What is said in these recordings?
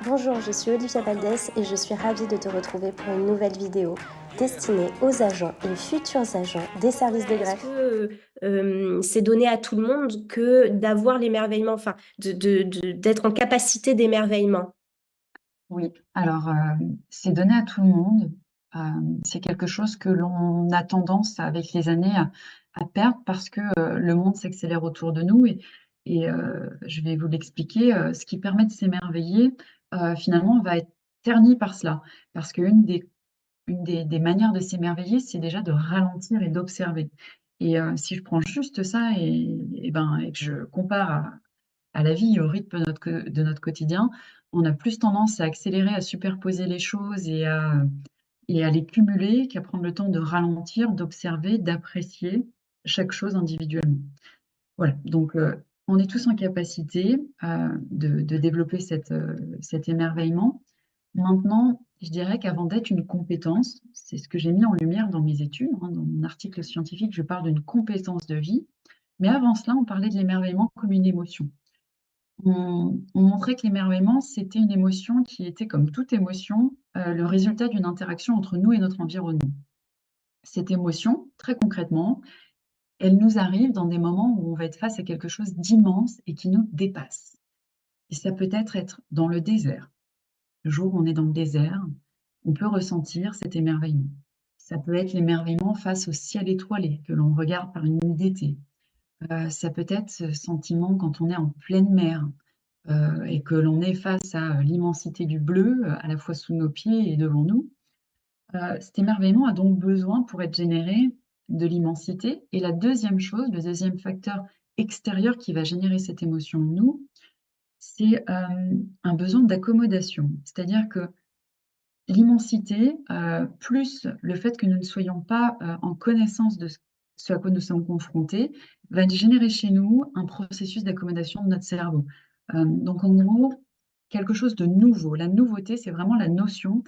Bonjour, je suis Olivia Valdès et je suis ravie de te retrouver pour une nouvelle vidéo destinée aux agents et futurs agents des services de Est-ce greffe. que, c'est donné à tout le monde que d'avoir l'émerveillement, enfin d'être en capacité d'émerveillement? Oui, alors, c'est donné à tout le monde. C'est quelque chose que l'on a tendance avec les années à perdre parce que, le monde s'accélère autour de nous et je vais vous l'expliquer, ce qui permet de s'émerveiller, finalement va être terni par cela. Parce qu'une des manières de s'émerveiller, c'est déjà de ralentir et d'observer et si je prends juste ça et que je compare à la vie et au rythme de notre quotidien, on a plus tendance à accélérer, à superposer les choses et à les cumuler qu'à prendre le temps de ralentir, d'observer, d'apprécier chaque chose individuellement. Voilà, donc on est tous en capacité, de développer cet émerveillement. Maintenant, je dirais qu'avant d'être une compétence, c'est ce que j'ai mis en lumière dans mes études, hein, dans mon article scientifique, je parle d'une compétence de vie, mais avant cela, on parlait de l'émerveillement comme une émotion. On montrait que l'émerveillement, c'était une émotion qui était, comme toute émotion, le résultat d'une interaction entre nous et notre environnement. Cette émotion, très concrètement, elle nous arrive dans des moments où on va être face à quelque chose d'immense et qui nous dépasse. Et ça peut être dans le désert. Le jour où on est dans le désert, on peut ressentir cet émerveillement. Ça peut être l'émerveillement face au ciel étoilé que l'on regarde par une nuit d'été. Ça peut être ce sentiment quand on est en pleine mer. Et que l'on est face à, l'immensité du bleu, à la fois sous nos pieds et devant nous. Cet émerveillement a donc besoin, pour être généré, de l'immensité et la deuxième chose, le deuxième facteur extérieur qui va générer cette émotion en nous, c'est, un besoin d'accommodation. C'est-à-dire que l'immensité, plus le fait que nous ne soyons pas, en connaissance de ce à quoi nous sommes confrontés, va générer chez nous un processus d'accommodation de notre cerveau. Donc en gros, quelque chose de nouveau. La nouveauté, c'est vraiment la notion,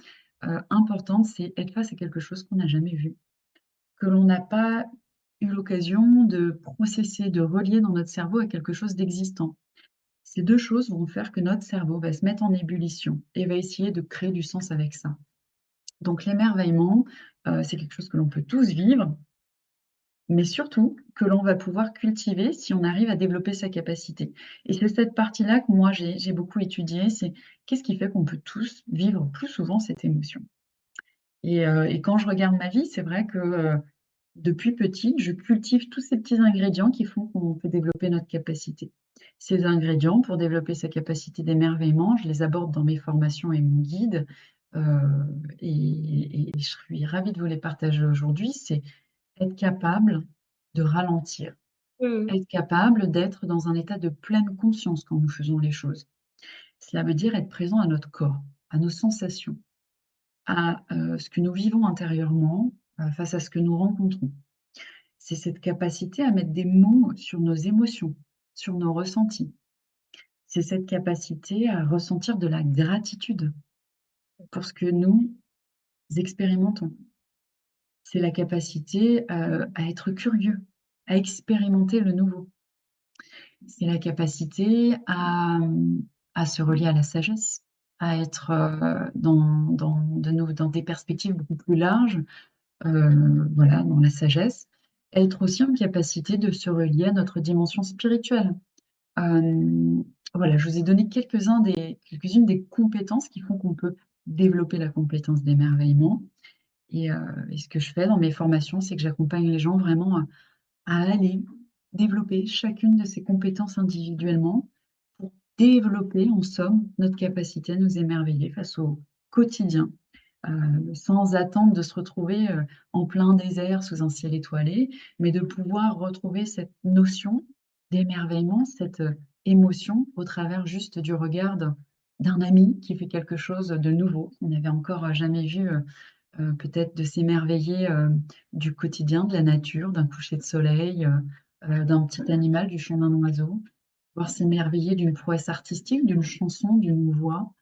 importante, c'est être face à quelque chose qu'on n'a jamais vu, que l'on n'a pas eu l'occasion de processer, de relier dans notre cerveau à quelque chose d'existant. Ces 2 choses vont faire que notre cerveau va se mettre en ébullition et va essayer de créer du sens avec ça. Donc l'émerveillement, c'est quelque chose que l'on peut tous vivre, mais surtout que l'on va pouvoir cultiver si on arrive à développer sa capacité. Et c'est cette partie-là que moi j'ai beaucoup étudiée, c'est qu'est-ce qui fait qu'on peut tous vivre plus souvent cette émotion? Et quand je regarde ma vie, c'est vrai que, depuis petite, je cultive tous ces petits ingrédients qui font qu'on peut développer notre capacité. Ces ingrédients, pour développer sa capacité d'émerveillement, je les aborde dans mes formations et mon guide, heu et je suis ravie de vous les partager aujourd'hui. C'est être capable de ralentir, Mmh. être capable d'être dans un état de pleine conscience quand nous faisons les choses. Cela veut dire être présent à notre corps, à nos sensations, à, ce que nous vivons intérieurement, face à ce que nous rencontrons. C'est cette capacité à mettre des mots sur nos émotions, sur nos ressentis. C'est cette capacité à ressentir de la gratitude pour ce que nous expérimentons. C'est la capacité, à être curieux, à expérimenter le nouveau. C'est la capacité à se relier à la sagesse, à être, dans des perspectives beaucoup plus larges, voilà, dans la sagesse. Être aussi en capacité de se relier à notre dimension spirituelle. Hem, voilà, je vous ai donné quelques-unes des compétences qui font qu'on peut développer la compétence d'émerveillement et ce que je fais dans mes formations, c'est que j'accompagne les gens vraiment à aller développer chacune de ces compétences individuellement pour développer, en somme, notre capacité à nous émerveiller face au quotidien, sans attendre de se retrouver, en plein désert sous un ciel étoilé, mais de pouvoir retrouver cette notion d'émerveillement, cette, émotion au travers juste du regard d'un ami qui fait quelque chose de nouveau qu'on n'avait encore, jamais vu, peut-être de s'émerveiller, du quotidien, de la nature, d'un coucher de soleil, d'un petit animal, du chant d'un oiseau, pouvoir s'émerveiller d'une prouesse artistique, d'une chanson, d'une voix,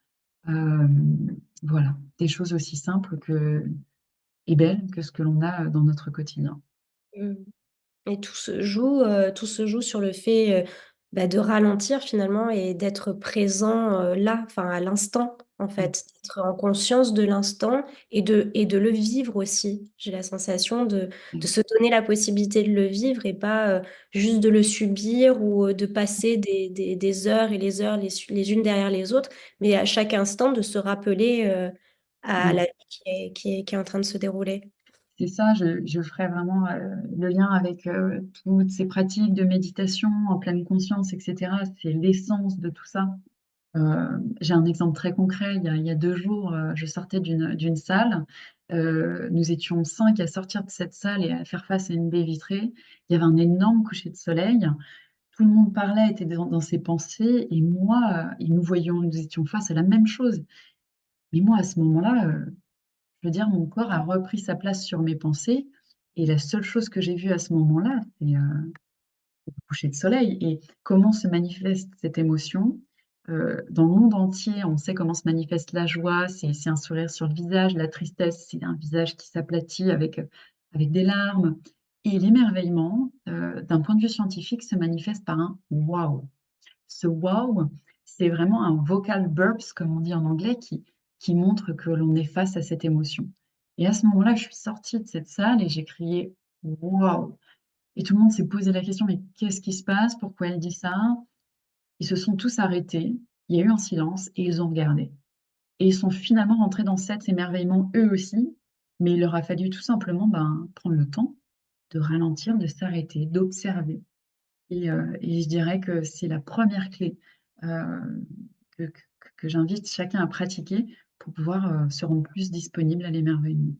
voilà, des choses aussi simples que et belles que ce que l'on a, dans notre quotidien. Mmh. Et tout se joue sur le fait, de ralentir finalement et d'être présent, là, enfin à l'instant, en Mmh, fait. D'être en conscience de l'instant et de le vivre aussi. J'ai la sensation de mmh, se donner la possibilité de le vivre et pas, juste de le subir ou, de passer des heures et les heures les unes derrière les autres, mais à chaque instant de se rappeler, à mmh. la vie qui est en train de se dérouler. C'est ça, je ferai vraiment, le lien avec, toutes ces pratiques de méditation en pleine conscience et cetera. C'est l'essence de tout ça. J'ai un exemple très concret, il y a 2 jours, je sortais d'une salle, nous étions 5 à sortir de cette salle et à faire face à une baie vitrée. Il y avait un énorme coucher de soleil. Tout le monde parlait, était dans ses pensées et moi, et nous étions face à la même chose. Mais moi, à ce moment-là, je veux dire, mon corps a repris sa place sur mes pensées et la seule chose que j'ai vue à ce moment-là, c'est, le coucher de soleil et comment se manifeste cette émotion. Dans le monde entier, on sait comment se manifeste la joie, c'est un sourire sur le visage, la tristesse, c'est un visage qui s'aplatit avec des larmes et l'émerveillement, d'un point de vue scientifique, se manifeste par un «waouh». Ce «wow», c'est vraiment un vocal burps, comme on dit en anglais, qui montre que l'on est face à cette émotion. Et à ce moment-là, je suis sortie de cette salle et j'ai crié: «Waouh!» et tout le monde s'est posé la question: «Mais qu'est-ce qui se passe? Pourquoi elle dit ça?» Ils se sont tous arrêtés, il y a eu un silence et ils ont regardé. Et ils sont finalement rentrés dans cet émerveillement eux aussi, mais il leur a fallu tout simplement, ben, prendre le temps de ralentir, de s'arrêter, d'observer. Et je dirais que c'est la première clé, heu, que j'invite chacun à pratiquer pour pouvoir, se rendre plus disponible à l'émerveillement.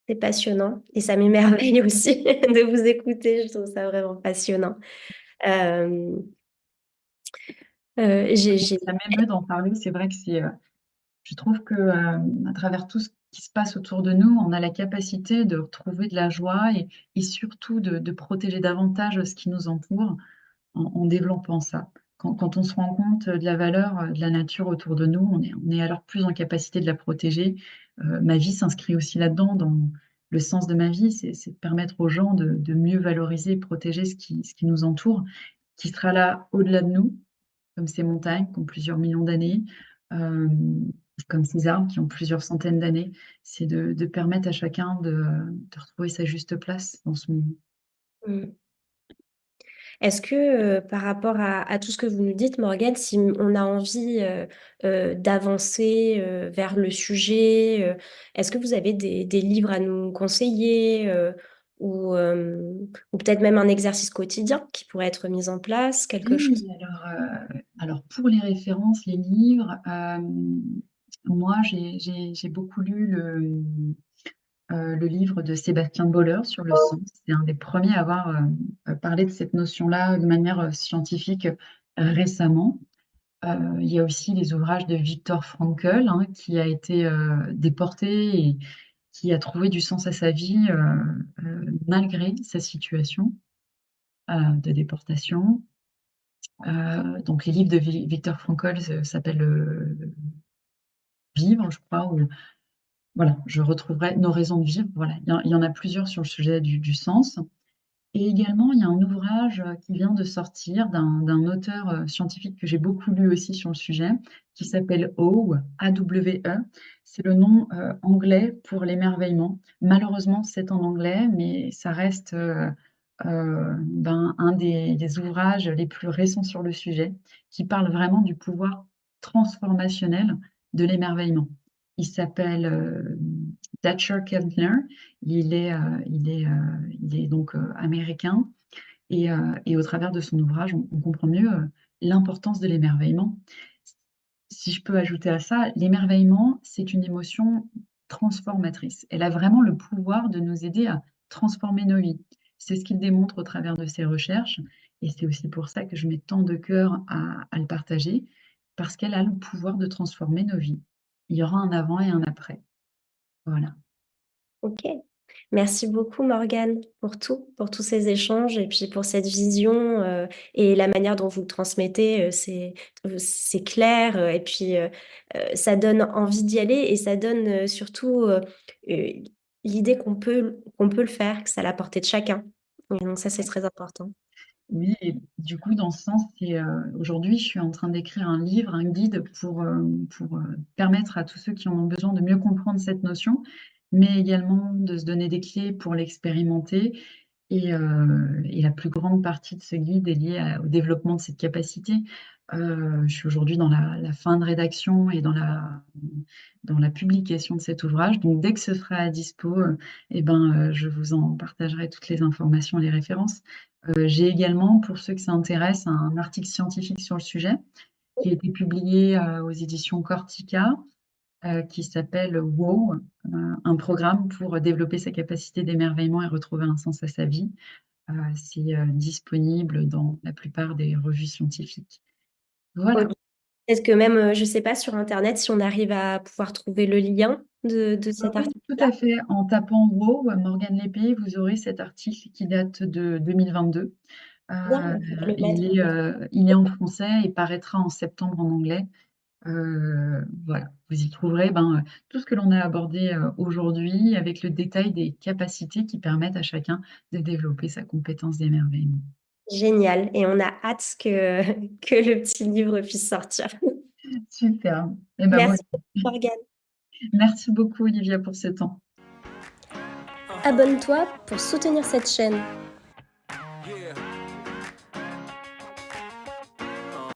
C'est passionnant et ça m'émerveille aussi de vous écouter, je trouve ça vraiment passionnant. Hem, j'ai Ça m'émeut d'en parler, c'est vrai que je trouve que, à travers tout ce qui se passe autour de nous, on a la capacité de retrouver de la joie et surtout de protéger davantage ce qui nous entoure en développant ça. Quand on se rend compte, de la valeur, de la nature autour de nous, on est alors plus en capacité de la protéger. Ma vie s'inscrit aussi là-dedans, dans le sens de ma vie, c'est de permettre aux gens de mieux valoriser et protéger ce qui nous entoure, qui sera là au-delà de nous, comme ces montagnes qui ont plusieurs millions d'années, hem, comme ces arbres qui ont plusieurs centaines d'années. C'est de permettre à chacun de retrouver sa juste place dans ce monde. mmh. Est-ce que, par rapport à tout ce que vous nous dites Morgane, si on a envie, d'avancer, vers le sujet, est-ce que vous avez des livres à nous conseiller, ou peut-être même un exercice quotidien qui pourrait être mis en place, quelque chose? Oui, alors pour les références, les livres, moi j'ai beaucoup lu le livre de Sébastien Boller sur le sens. C'est un des premiers à avoir, parlé de cette notion-là de manière, scientifique, récemment. Il y a aussi les ouvrages de Viktor Frankl, hein, qui a été, déporté et qui a trouvé du sens à sa vie, malgré sa situation, de déportation. Donc les livres de Viktor Frankl s'appellent, «Vivre», je crois, ou voilà, je retrouverai «Nos raisons de vivre», voilà. Il y en a plusieurs sur le sujet du sens. Et également, il y a un ouvrage, qui vient de sortir d'un auteur, scientifique que j'ai beaucoup lu aussi sur le sujet, qui s'appelle Awe, A-W-E. C'est le nom, anglais pour l'émerveillement. Malheureusement, c'est en anglais, mais ça reste, ben, un des ouvrages les plus récents sur le sujet, qui parle vraiment du pouvoir transformationnel de l'émerveillement. Il s'appelle, Dacher Keltner. Il est donc, américain et au travers de son ouvrage, on comprend mieux, l'importance de l'émerveillement. Si je peux ajouter à ça, l'émerveillement, c'est une émotion transformatrice. Elle a vraiment le pouvoir de nous aider à transformer nos vies. C'est ce qu'il démontre au travers de ses recherches et c'est aussi pour ça que je mets tant de cœur à le partager, parce qu'elle a le pouvoir de transformer nos vies. Il y aura un avant et un après. Voilà. OK. Merci beaucoup Morgane pour tout, pour tous ces échanges et puis pour cette vision, et la manière dont vous le transmettez, c'est clair, et puis, ça donne envie d'y aller et ça donne, surtout, l'idée qu'on peut le faire, que c'est à la portée de chacun et donc ça, c'est très important. Oui et du coup, dans ce sens, aujourd'hui, je suis en train d'écrire un livre, un guide pour permettre à tous ceux qui en ont besoin de mieux comprendre cette notion, mais également de se donner des clés pour l'expérimenter et la plus grande partie de ce guide est liée au développement de cette capacité. Je suis aujourd'hui dans la fin de rédaction et dans la publication de cet ouvrage, donc dès que ce sera à dispo, je vous en partagerai toutes les informations et les références. J'ai également, pour ceux que ça intéresse, un article scientifique sur le sujet qui a été publié, aux éditions Cortica, qui s'appelle WOW, un programme pour développer sa capacité d'émerveillement et retrouver un sens à sa vie. C'est, disponible dans la plupart des revues scientifiques. OK. Voilà. Est-ce que même, je sais pas, sur internet, si on arrive à pouvoir trouver le lien de cet Oui, tout article-là? à fait. En tapant WOW, Morgane Lépée, vous aurez cet article qui date de 2022. Bien, on peut le mettre. Il est en français et paraîtra en septembre en anglais. Voilà, vous y trouverez, tout ce que l'on a abordé, aujourd'hui avec le détail des capacités qui permettent à chacun de développer sa compétence d'émerveillement. Génial et on a hâte que que le petit livre puisse sortir. Super. Moi Merci beaucoup Morgane. merci beaucoup Olivia pour ce temps. Abonne-toi pour soutenir cette chaîne.